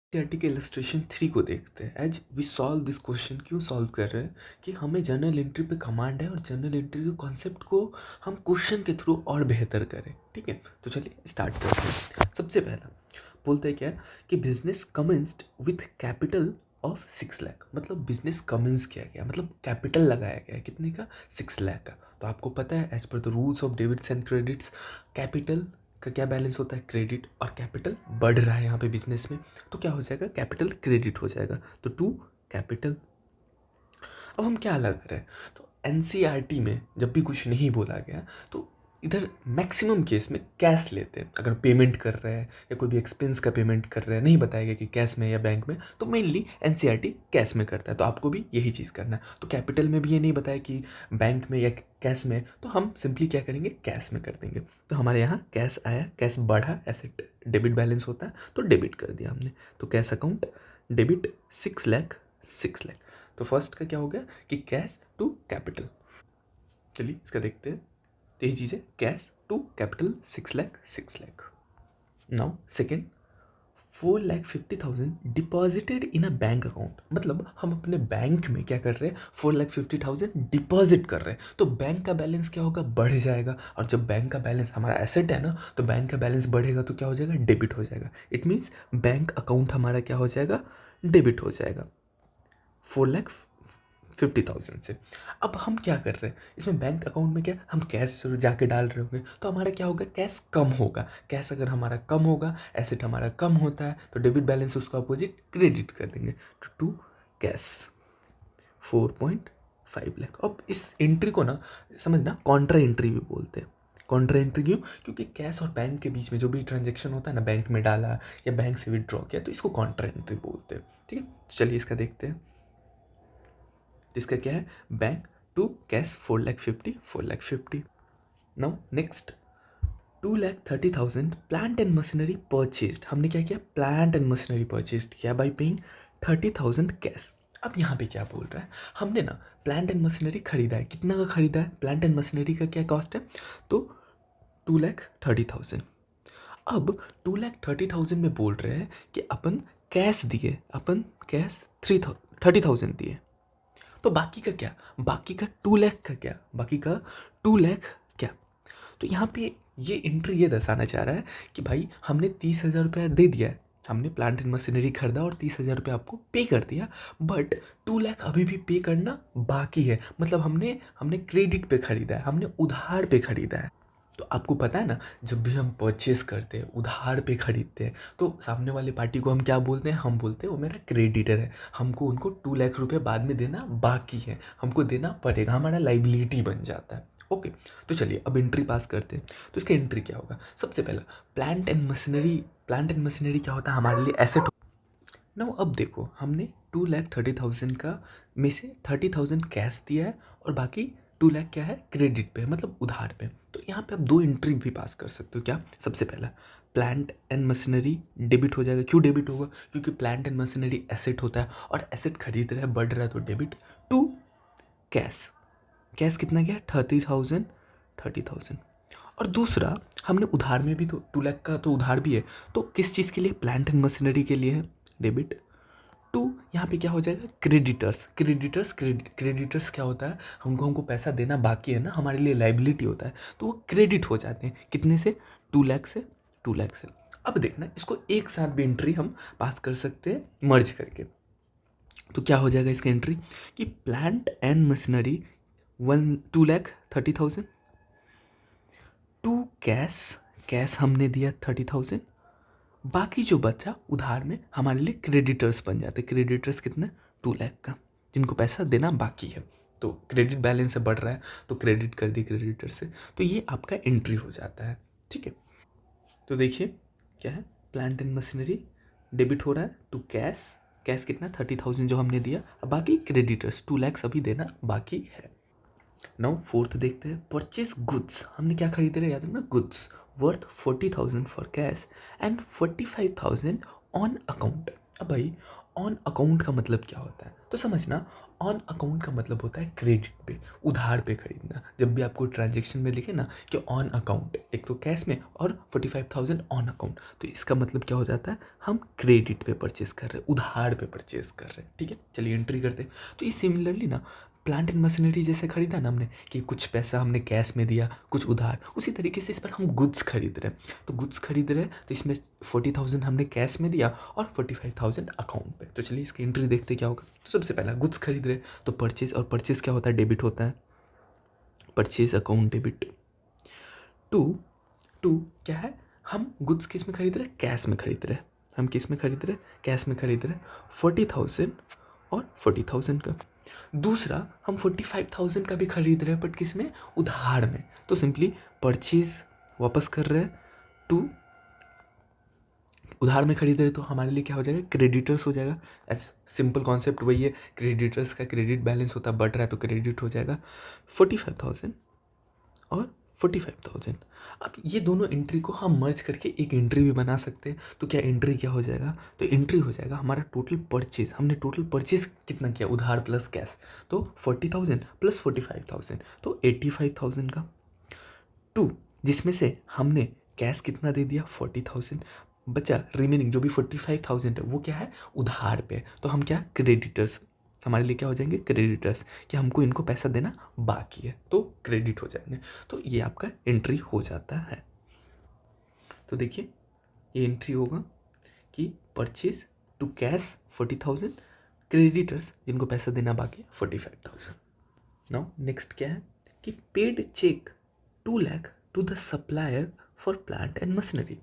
NCERT के illustration 3 को देखते हैं। As we solve this question क्यों सॉल्व कर रहे हैं कि हमें जर्नल एंट्री पे कमांड है और जर्नल एंट्री के कॉन्सेप्ट को हम क्वेश्चन के थ्रू और बेहतर करें। ठीक है, तो चलिए स्टार्ट करते हैं। सबसे पहला बोलते हैं क्या कि business commenced with capital of 6 lakh. मतलब बिजनेस कमेंस किया गया, मतलब कैपिटल लगाया गया कितने का, 6 लाख का। तो आपको पता है as per the rules of debits and credits capital का क्या बैलेंस होता है, क्रेडिट, और कैपिटल बढ़ रहा है यहाँ पे बिजनेस में, तो क्या हो जाएगा, कैपिटल क्रेडिट हो जाएगा। तो टू कैपिटल। अब हम क्या अलग करें, तो एनसीईआरटी में जब भी कुछ नहीं बोला गया तो इधर मैक्सिमम केस में कैश लेते हैं। अगर पेमेंट कर रहे हैं या कोई भी एक्सपेंस का पेमेंट कर रहे हैं, नहीं बताएगा कि कैश में या बैंक में, तो मेनली एनसीईआरटी कैश में करता है। तो आपको भी यही चीज़ करना है। तो कैपिटल में भी ये नहीं बताया कि बैंक में या कैश में, तो हम सिंपली क्या करेंगे, कैश में कर देंगे। तो हमारे यहाँ कैश आया, कैश बढ़ा, एसेट डेबिट बैलेंस होता है तो डेबिट कर दिया हमने। तो cash account debit 6 lakh 6 lakh. तो फर्स्ट का क्या हो गया कि कैश टू कैपिटल। चलिए इसका देखते हैं। तो यही चीज़ है, cash to capital 6 lakh 6 lakh. Now second, 4,50,000 deposited in a bank account. मतलब हम अपने बैंक में क्या कर रहे हैं, 4,50,000 डिपॉजिट कर रहे हैं। तो बैंक का बैलेंस क्या होगा, बढ़ जाएगा। और जब बैंक का बैलेंस हमारा एसेट है ना, तो बैंक का बैलेंस बढ़ेगा तो क्या हो जाएगा, डेबिट हो जाएगा। इट मीन्स बैंक अकाउंट हमारा क्या हो जाएगा, डेबिट हो जाएगा 4,50,000 से। अब हम क्या कर रहे हैं, इसमें बैंक अकाउंट में क्या हम कैश जाके डाल रहे होंगे, तो हमारा क्या होगा, कैश कम होगा। कैश अगर हमारा कम होगा, एसेट हमारा कम होता है, तो डेबिट बैलेंस उसका अपोजिट क्रेडिट कर देंगे। तो टू कैश 4.5 लाख। अब इस एंट्री को ना समझना कॉन्ट्रा एंट्री भी बोलते हैं। कॉन्ट्रा एंट्री क्यों, क्योंकि कैश और बैंक के बीच में जो भी ट्रांजेक्शन होता है ना, बैंक में डाला या बैंक से विड्रॉ किया, तो इसको कॉन्ट्रा एंट्री बोलते हैं। ठीक है, तो चलिए इसका देखते हैं। इसका क्या है, bank to cash 4,50,000। Now next, 2,30,000 plant and machinery purchased. हमने क्या किया, प्लांट एंड मशीनरी परचेस्ड किया बाई पेइंग 30,000 कैश। अब यहाँ पे क्या बोल रहा है, हमने ना प्लांट एंड मशीनरी खरीदा है। कितना का खरीदा है, प्लांट एंड मशीनरी का क्या कॉस्ट है, तो 2,30,000। अब 2,30,000 में बोल रहे हैं कि अपन कैश दिए, अपन कैश 30,000 दिए। तो बाकी का क्या, बाकी का 2 लाख का क्या, बाकी का 2 लाख क्या। तो यहाँ पे ये एंट्री ये दर्शाना चाह रहा है कि भाई हमने 30,000 रुपया दे दिया है, हमने प्लांट एंड मशीनरी खरीदा और 30,000 रुपया आपको पे कर दिया, बट 2 लाख अभी भी पे करना बाकी है। मतलब हमने हमने क्रेडिट पे खरीदा है, हमने उधार पे खरीदा है। तो आपको पता है ना, जब भी हम परचेस करते हैं, उधार पे खरीदते हैं, तो सामने वाले पार्टी को हम क्या बोलते हैं, हम बोलते हैं वो मेरा क्रेडिटर है, हमको उनको 2 लाख रुपये बाद में देना बाकी है, हमको देना पड़ेगा, हमारा लाइबिलिटी बन जाता है। ओके, तो चलिए अब एंट्री पास करते हैं। तो इसका एंट्री क्या होगा, सबसे पहला plant and machinery. Plant and machinery क्या होता है, हमारे लिए एसेट ना। अब देखो हमने 2,30,000 का में से 30,000 कैश दिया है और बाकी 2 लाख क्या है, क्रेडिट पे, मतलब उधार पे। तो यहाँ पे आप दो एंट्री भी पास कर सकते हो। क्या, सबसे पहला प्लांट एंड मशीनरी डेबिट हो जाएगा। क्यों डेबिट होगा, क्योंकि प्लांट एंड मशीनरी एसेट होता है और एसेट खरीद रहा है, बढ़ रहा है, तो डेबिट। टू कैश, कैश कितना गया, 30,000 30,000। और दूसरा हमने उधार में भी, तो 2 लाख का तो उधार भी है, तो किस चीज़ के लिए, प्लांट एंड मशीनरी के लिए है, डेबिट। टू यहाँ पे क्या हो जाएगा, क्रेडिटर्स। क्रेडिटर्स क्या होता है, हमको पैसा देना बाकी है ना, हमारे लिए लाइबिलिटी होता है, तो वो क्रेडिट हो जाते हैं। कितने से, 2 लाख से, 2 लाख से। अब देखना इसको एक साथ भी एंट्री हम पास कर सकते हैं मर्ज करके। तो क्या हो जाएगा इसका एंट्री कि plant and machinery 2,30,000 to cash, cash हमने दिया 30,000, बाकी जो बचा उधार में हमारे लिए क्रेडिटर्स बन जाते। क्रेडिटर्स कितने, 2 लाख का, जिनको पैसा देना बाकी है। तो क्रेडिट बैलेंस से बढ़ रहा है तो क्रेडिट कर दी क्रेडिटर से, तो ये आपका एंट्री हो जाता है। ठीक है, तो देखिए क्या है, प्लांट एंड मशीनरी डेबिट हो रहा है टू कैश, कैश कितना 30,000 जो हमने दिया, अब बाकी क्रेडिटर्स 2 लाख अभी देना बाकी है। नाउ फोर्थ देखते हैं, परचेज गुड्स। हमने क्या खरीदे रहे, याद रखना, goods worth 40,000 for cash and 45,000 on account. अब भाई ऑन अकाउंट का मतलब क्या होता है, तो समझना, ऑन अकाउंट का मतलब होता है क्रेडिट पे, उधार पे खरीदना। जब भी आपको ट्रांजेक्शन में लिखे ना कि ऑन अकाउंट, एक तो कैश में और 45,000 ऑन अकाउंट, तो इसका मतलब क्या हो जाता है, हम क्रेडिट पे परचेस कर रहे हैं, उधार पे परचेस कर रहे हैं। ठीक है, चलिए एंट्री करते हैं। तो ये सिमिलरली ना प्लांट एंड मशीनरी जैसे खरीदा ना हमने कि कुछ पैसा हमने कैश में दिया, कुछ उधार, उसी तरीके से इस पर हम गुड्स खरीद रहे हैं। तो गुड्स खरीद रहे हैं तो इसमें 40,000 हमने कैश में दिया और 45,000 अकाउंट पे। तो चलिए इसकी एंट्री देखते क्या होगा। तो सबसे पहला गुड्स खरीद रहे तो परचेज, और परचेज क्या होता है, डेबिट होता है, purchase account debit. To to क्या है, हम गुड्स किस में खरीद रहे हैं, कैश में खरीद रहे हैं। हम किस में खरीद रहे हैं, कैश में खरीद रहे हैं, 40,000 और 40,000 का। दूसरा हम 45,000 का भी खरीद रहे हैं बट किस में, उधार में। तो सिंपली परचेज वापस कर रहे हैं टू, उधार में खरीद रहे तो हमारे लिए क्या हो जाएगा, क्रेडिटर्स हो जाएगा। एज सिंपल कॉन्सेप्ट वही है, क्रेडिटर्स का क्रेडिट बैलेंस होता है, बढ़ रहा है तो क्रेडिट हो जाएगा 45,000 और 45,000। अब ये दोनों एंट्री को हम मर्ज करके एक एंट्री भी बना सकते हैं। तो क्या एंट्री क्या हो जाएगा, तो एंट्री हो जाएगा हमारा टोटल परचेज, हमने टोटल परचेज कितना किया, उधार प्लस कैश, तो 40,000 प्लस 45,000 तो 85,000 का। टू, जिसमें से हमने कैश कितना दे दिया, 40,000, बचा रिमेनिंग जो भी 45,000 है वो क्या है, उधार पे। तो हम क्या, क्रेडिटर्स, हमारे लिए क्या हो जाएंगे, क्रेडिटर्स, कि हमको इनको पैसा देना बाकी है तो क्रेडिट हो जाएंगे। तो ये आपका एंट्री हो जाता है। तो देखिए ये एंट्री होगा कि परचेज टू कैश 40,000, क्रेडिटर्स जिनको पैसा देना बाकी है 45,000। नाउ नेक्स्ट क्या है कि paid cheque 2 lakh to the supplier for plant and machinery.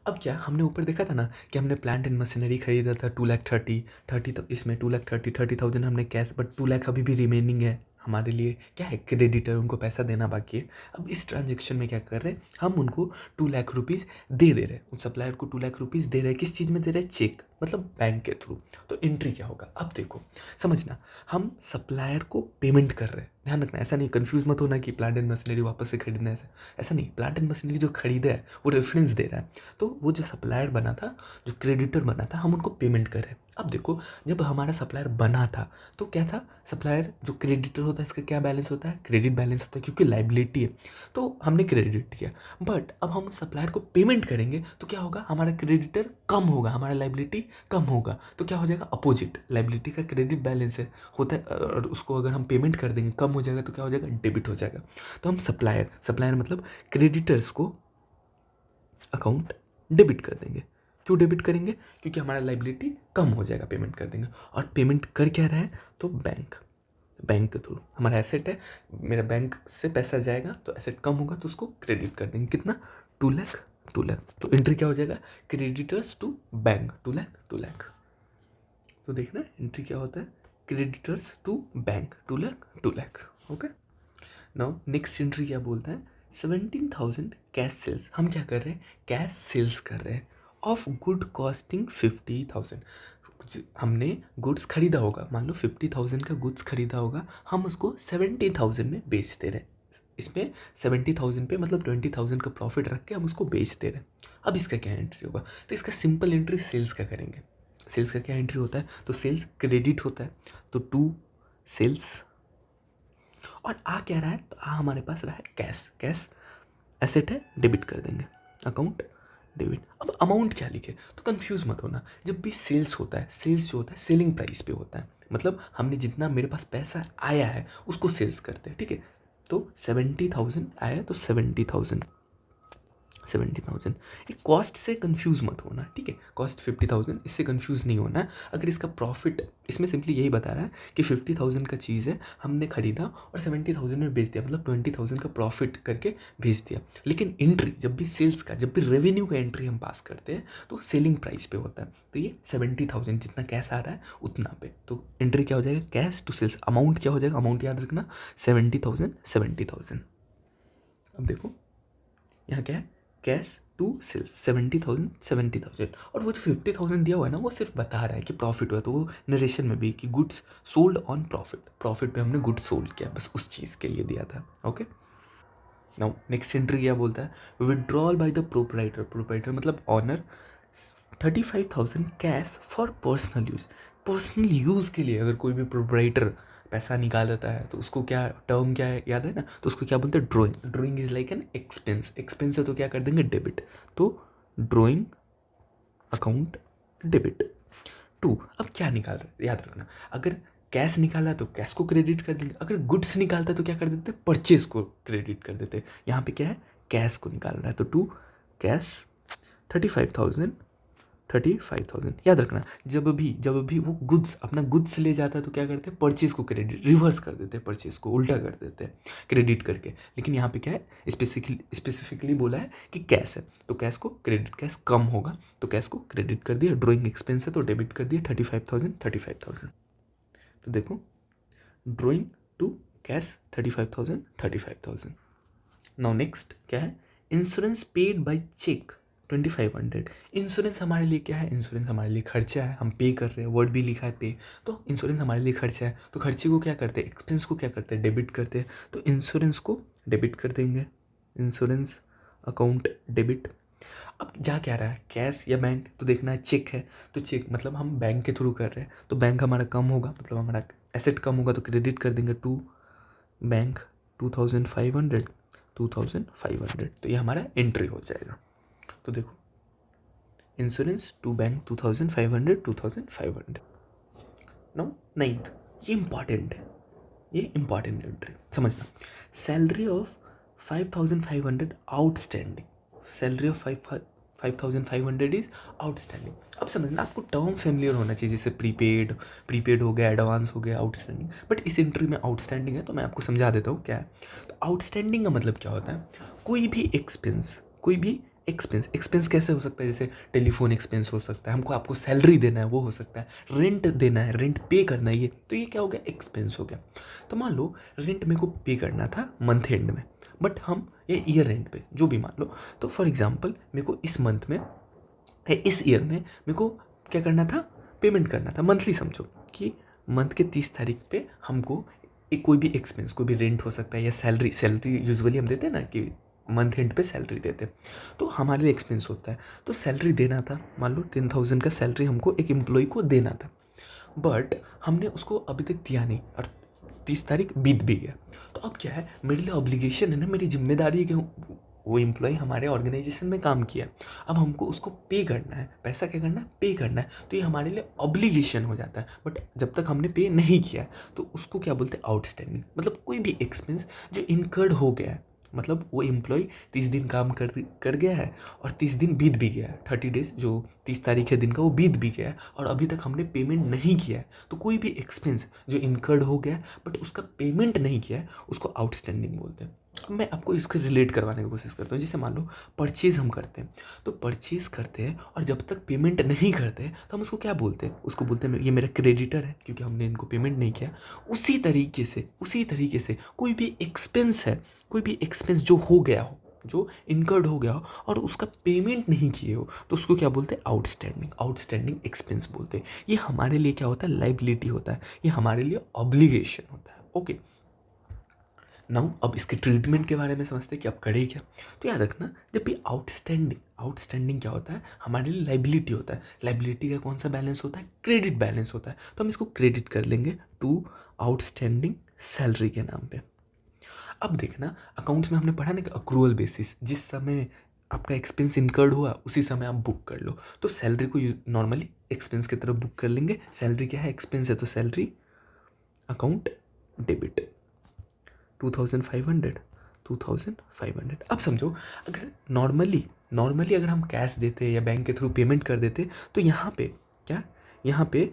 अब क्या, हमने ऊपर देखा था ना कि हमने प्लांट एंड मशीनरी खरीदा था 2,30,30, तो इसमें 2,30,000 हमने कैश, बट 2 लाख अभी भी रिमेनिंग है हमारे लिए, क्या है, क्रेडिटर, उनको पैसा देना बाकी है। अब इस ट्रांजेक्शन में क्या कर रहे हैं, हम उनको 2 लाख रुपीज़ दे रहे हैं, उस सप्लायर को 2 लाख रुपीज़ दे रहे हैं। किस चीज़ में दे रहे हैं, चेक, मतलब बैंक के थ्रू। तो एंट्री क्या होगा, अब देखो समझना, हम सप्लायर को पेमेंट कर रहे हैं, ध्यान रखना, ऐसा नहीं, कंफ्यूज मत होना कि प्लांट एंड मशीनरी वापस से खरीदना है, ऐसा नहीं। प्लांट एंड मशीनरी जो खरीदा है वो रेफरेंस दे रहा है, तो वो जो सप्लायर बना था, जो क्रेडिटर बना था, हम उनको पेमेंट कर रहे हैं। अब देखो जब हमारा सप्लायर बना था तो क्या था, सप्लायर जो क्रेडिटर होता है इसका क्या बैलेंस होता है, क्रेडिट बैलेंस होता है, क्योंकि लाइबिलिटी है तो हमने क्रेडिट किया। बट अब हम सप्लायर को पेमेंट करेंगे तो क्या होगा, हमारा क्रेडिटर कम होगा, हमारा लाइबिलिटी कम होगा, तो क्या हो जाएगा, अपोजिट, लाइबिलिटी का क्रेडिट बैलेंस है होता है और उसको अगर हम पेमेंट कर देंगे कम हो जाएगा तो क्या हो जाएगा, डेबिट हो जाएगा। तो हम सप्लायर मतलब क्रेडिटर्स को अकाउंट डेबिट कर देंगे। क्यों डेबिट करेंगे, क्योंकि हमारा लाइबिलिटी कम हो जाएगा, पेमेंट कर देंगे। और पेमेंट कर क्या रहा है, तो बैंक के थ्रू, हमारा एसेट है, मेरा बैंक से पैसा जाएगा तो एसेट कम होगा तो उसको क्रेडिट कर देंगे, कितना, 2 लाख। तो एंट्री क्या हो जाएगा, क्रेडिटर्स टू बैंक 2 लाख। तो देखना एंट्री क्या होता है, creditors to bank 2 lakh. Okay, now next entry क्या बोलता है, 17,000 कैश सेल्स। हम क्या कर रहे हैं, कैश सेल्स कर रहे हैं ऑफ गुड कॉस्टिंग 50,000। हमने गुड्स खरीदा होगा, मान लो 50,000 का गुड्स खरीदा होगा, हम उसको 70,000 में बेच दे रहे हैं। इसमें 70,000 पे मतलब 20,000 का प्रॉफिट रख के हम उसको बेच दे रहे हैं। अब इसका क्या एंट्री होगा, तो इसका सिंपल एंट्री सेल्स का करेंगे। सेल्स का क्या एंट्री होता है, तो सेल्स क्रेडिट होता है, तो टू सेल्स, और आ क्या रहा है, तो आ हमारे पास रहा है कैश एसेट है, डेबिट कर देंगे, अकाउंट डेबिट। अब अमाउंट क्या लिखे, तो कंफ्यूज मत होना, जब भी सेल्स होता है, सेल्स जो होता है सेलिंग प्राइस पे होता है, मतलब हमने जितना मेरे पास पैसा आया है उसको सेल्स करते हैं, ठीक है। तो 70,000 आया तो 70,000 एक कॉस्ट से कंफ्यूज मत होना, ठीक है, कॉस्ट 50,000, इससे कंफ्यूज नहीं होना है। अगर इसका प्रॉफिट, इसमें सिंपली यही बता रहा है कि 50,000 का चीज़ है, हमने खरीदा और 70,000 में बेच दिया, मतलब 20,000 का प्रॉफिट करके भेज दिया। लेकिन एंट्री जब भी सेल्स का, जब भी रेवेन्यू का एंट्री हम पास करते हैं तो सेलिंग प्राइस पे होता है, तो ये 70,000 जितना कैश आ रहा है उतना पे, तो एंट्री क्या हो जाएगा, कैश टू सेल्स। अमाउंट क्या हो जाएगा, अमाउंट याद रखना 70,000। अब देखो यहाँ क्या है, कैश टू सेल्स 70,000, और वो जो 50,000 दिया हुआ है ना, वो सिर्फ बता रहा है कि प्रॉफिट हुआ, तो वो नरेशन में भी कि गुड्स सोल्ड ऑन प्रॉफिट पे हमने गुड्स सोल्ड किया, बस उस चीज़ के लिए दिया था। ओके, नाउ नेक्स्ट एंट्री क्या बोलता है, विड्रॉल बाय द प्रोपराइटर मतलब owner 35,000 cash for personal use. Personal use के लिए अगर कोई भी प्रोप्राइटर पैसा निकाल देता है तो उसको क्या टर्म क्या है याद है ना, तो उसको क्या बोलते हैं, drawing. Drawing is like an expense, expense है तो क्या कर देंगे, डेबिट। तो ड्राइंग अकाउंट डेबिट। टू, अब क्या निकाल रहे हैं याद रखना, अगर कैश निकाला है तो कैश को क्रेडिट कर देंगे, अगर गुड्स निकालता है तो क्या कर देते हैं, परचेज को क्रेडिट कर देते हैं। यहाँ पे क्या है, कैश को निकाल रहा है तो टू कैश 35,000, 35,000 याद रखना। जब भी वो गुड्स अपना गुड्स ले जाता है तो क्या करते हैं, परचेज को क्रेडिट रिवर्स कर देते हैं, परचेज को उल्टा कर देते हैं क्रेडिट करके। लेकिन यहाँ पे क्या है, स्पेसिफिकली बोला है कि कैश है तो कैश को क्रेडिट, कैश कम होगा तो कैश को क्रेडिट कर दिया, ड्राइंग एक्सपेंस है तो डेबिट कर दिया 35,000, 35,000। तो देखो drawing to cash 35,000, 35,000। Now next क्या है, insurance paid by cheque 2,500। Insurance हमारे लिए क्या है, इंश्योरेंस हमारे लिए खर्चा है, हम पे कर रहे हैं, वर्ड भी लिखा है पे, तो इंश्योरेंस हमारे लिए खर्चा है। तो खर्चे को क्या करते हैं, एक्सपेंस को क्या करते हैं, डेबिट करते हैं। तो इंश्योरेंस को डेबिट कर देंगे, इंश्योरेंस अकाउंट डेबिट। अब जा क्या रहा है, कैश या बैंक, तो देखना है चेक है तो चेक मतलब हम बैंक के थ्रू कर रहे हैं तो बैंक हमारा कम होगा, मतलब हमारा एसेट कम होगा तो क्रेडिट कर देंगे टू बैंक 2,500, 2,500। तो ये हमारा एंट्री हो जाएगा। तो देखो insurance to bank 2,500, 2,500। No ninth, ये इंपॉर्टेंट है, ये इंपॉर्टेंट एंट्री समझना। Salary of 5,500 outstanding, salary of 5,500 is outstanding. अब समझना, आपको टर्म फेमिलियर होना चाहिए, जैसे प्रीपेड, प्रीपेड हो गया, एडवांस हो गया, आउटस्टैंडिंग। बट इस एंट्री में आउटस्टैंडिंग है तो मैं आपको समझा देता हूँ क्या है। तो आउटस्टैंडिंग का मतलब क्या होता है, कोई भी एक्सपेंस, कोई भी एक्सपेंस। एक्सपेंस कैसे हो सकता है, जैसे टेलीफोन एक्सपेंस हो सकता है, हमको आपको सैलरी देना है वो हो सकता है, रेंट देना है, रेंट पे करना है, ये तो ये क्या हो गया, एक्सपेंस हो गया। तो मान लो रेंट मेरे को पे करना था मंथ एंड में, बट हम ये ईयर एंड पे जो भी मान लो, तो फॉर एग्जांपल मेरे को इस मंथ में, इस ईयर में मेरे को क्या करना था, पेमेंट करना था मंथली। समझो कि मंथ के 30 तारीख पे हमको एक कोई भी एक्सपेंस, कोई भी रेंट हो सकता है या सैलरी, सैलरी यूजुअली हम देते हैं ना कि मंथ एंड पे सैलरी देते हैं, तो हमारे लिए एक्सपेंस होता है। तो सैलरी देना था, मान लो 10,000 का सैलरी हमको एक एम्प्लॉय को देना था, बट हमने उसको अभी तक दिया नहीं और 30 तारीख बीत भी गया। तो अब क्या है, मेरे लिए ऑब्लिगेशन है ना, मेरी जिम्मेदारी है कि वो एम्प्लॉय हमारे ऑर्गेनाइजेशन में काम किया, अब हमको उसको पे करना है, पैसा क्या करना है, पे करना है। तो ये हमारे लिए ऑब्लिगेशन हो जाता है, बट जब तक हमने पे नहीं किया तो उसको क्या बोलते हैं, आउटस्टैंडिंग। मतलब कोई भी एक्सपेंस जो इनकर्ड हो गया है, मतलब वो एम्प्लॉय 30 दिन काम कर गया है और 30 दिन बीत भी गया है, 30 डेज जो 30 तारीख है दिन का वो बीत भी गया है और अभी तक हमने पेमेंट नहीं किया है। तो कोई भी एक्सपेंस जो इनकर्ड हो गया है बट उसका पेमेंट नहीं किया है उसको आउटस्टैंडिंग बोलते हैं। अब मैं आपको इसको रिलेट करवाने की कोशिश करता हूँ। जैसे मान लो परचेज़ हम करते हैं, तो परचेज़ करते हैं और जब तक पेमेंट नहीं करते तो हम उसको क्या बोलते हैं, उसको बोलते हैं ये मेरा क्रेडिटर है क्योंकि हमने इनको पेमेंट नहीं किया। उसी तरीके से कोई भी एक्सपेंस है, कोई भी एक्सपेंस जो हो गया हो, जो इनकर्ड हो गया हो और उसका पेमेंट नहीं किए हो तो उसको क्या बोलते हैं, आउटस्टैंडिंग, आउटस्टैंडिंग एक्सपेंस बोलते हैं। ये हमारे लिए क्या होता है, लाइबिलिटी होता है, ये हमारे लिए ऑब्लिगेशन होता है। ओके नाउ अब इसके ट्रीटमेंट के बारे में समझते हैं कि अब करें क्या। तो याद रखना, जब भी आउटस्टैंडिंग क्या होता है, हमारे लिए लाइबिलिटी होता है। लाइबिलिटी का कौन सा बैलेंस होता है, क्रेडिट बैलेंस होता है, तो हम इसको क्रेडिट कर लेंगे टू आउटस्टैंडिंग सैलरी के नाम पे। अब देखना अकाउंट्स में हमने पढ़ा ना कि अक्रूवल बेसिस, जिस समय आपका एक्सपेंस इनकर्ड हुआ उसी समय आप बुक कर लो। तो सैलरी को नॉर्मली एक्सपेंस की तरफ बुक कर लेंगे, सैलरी क्या है, एक्सपेंस है तो सैलरी अकाउंट डेबिट 2,500, 2,500। अब समझो अगर नॉर्मली अगर हम कैश देते या बैंक के थ्रू पेमेंट कर देते तो यहाँ पे क्या, यहाँ पे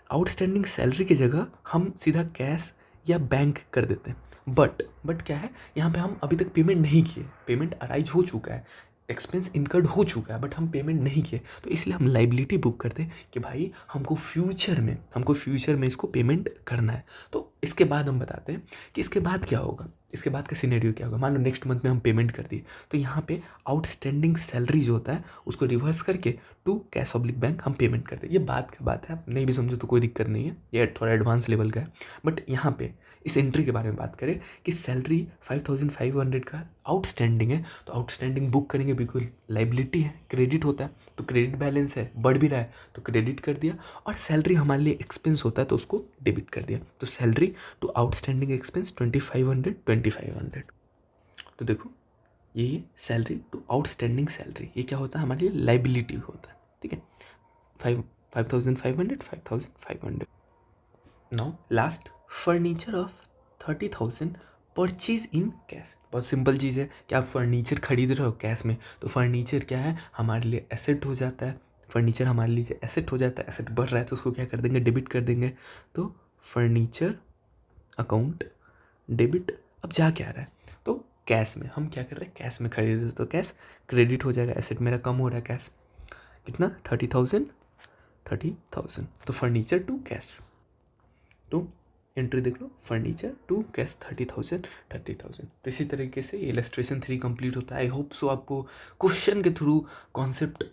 आउटस्टैंडिंग सैलरी की जगह हम सीधा कैश या बैंक कर देते हैं। बट क्या है, यहाँ पे हम अभी तक पेमेंट नहीं किए, पेमेंट अराइज हो चुका है, एक्सपेंस इनकर्ड हो चुका है बट हम पेमेंट नहीं किए, तो इसलिए हम लाइबिलिटी बुक करते हैं कि भाई हमको फ्यूचर में इसको पेमेंट करना है। तो इसके बाद हम बताते हैं कि इसके बाद क्या होगा, इसके बाद का सिनेरियो क्या होगा। मान लो नेक्स्ट मंथ में हम पेमेंट कर दिए तो यहाँ पे आउटस्टैंडिंग सैलरी जो होता है उसको रिवर्स करके टू कैश ऑब्लिक बैंक हम पेमेंट करते हैं। ये बात की बात है, आप नहीं भी समझो तो कोई दिक्कत नहीं है, ये थोड़ा एडवांस लेवल का है। बट यहाँ पे इस एंट्री के बारे में बात करें कि सैलरी 5,500 का आउटस्टैंडिंग है तो आउटस्टैंडिंग बुक करेंगे, बिल्कुल लाइबिलिटी है, क्रेडिट होता है तो क्रेडिट बैलेंस है, बढ़ भी रहा है तो क्रेडिट कर दिया, और सैलरी हमारे लिए एक्सपेंस होता है तो उसको डेबिट कर दिया। तो सैलरी टू आउटस्टैंडिंग एक्सपेंस 2500। तो देखो ये सैलरी टू आउटस्टैंडिंग सैलरी, ये क्या होता है हमारे लिए लाइबिलिटी होता है, ठीक है। 5500। Now last, furniture of 30,000 purchase in cash. बहुत सिंपल चीज़ है कि आप फर्नीचर खरीद रहे हो कैश में, तो फर्नीचर क्या है हमारे लिए एसेट हो जाता है। फर्नीचर हमारे लिए एसेट हो जाता है, एसेट बढ़ रहा है तो उसको क्या कर देंगे, डेबिट कर देंगे। तो फर्नीचर अकाउंट डेबिट। अब जा क्या रहा है, तो कैश में हम क्या कर रहे हैं, कैश में खरीद रहे हैं तो कैश क्रेडिट हो जाएगा, एसेट मेरा कम हो रहा है कैश, कितना 30,000। तो फर्नीचर टू कैश, तो एंट्री देख लो, फर्नीचर टू कैश 30,000। तो इसी तरीके से ये इलस्ट्रेशन 3 कंप्लीट होता है। आई होप सो आपको क्वेश्चन के थ्रू कॉन्सेप्ट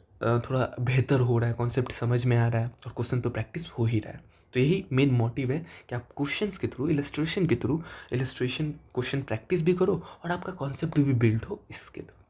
थोड़ा बेहतर हो रहा है, कॉन्सेप्ट समझ में आ रहा है, और क्वेश्चन तो प्रैक्टिस हो ही रहा है। तो यही मेन मोटिव है कि आप क्वेश्चंस के थ्रू, इलस्ट्रेशन के थ्रू, इलस्ट्रेशन क्वेश्चन प्रैक्टिस भी करो और आपका कॉन्सेप्ट भी बिल्ड हो इसके थ्रू।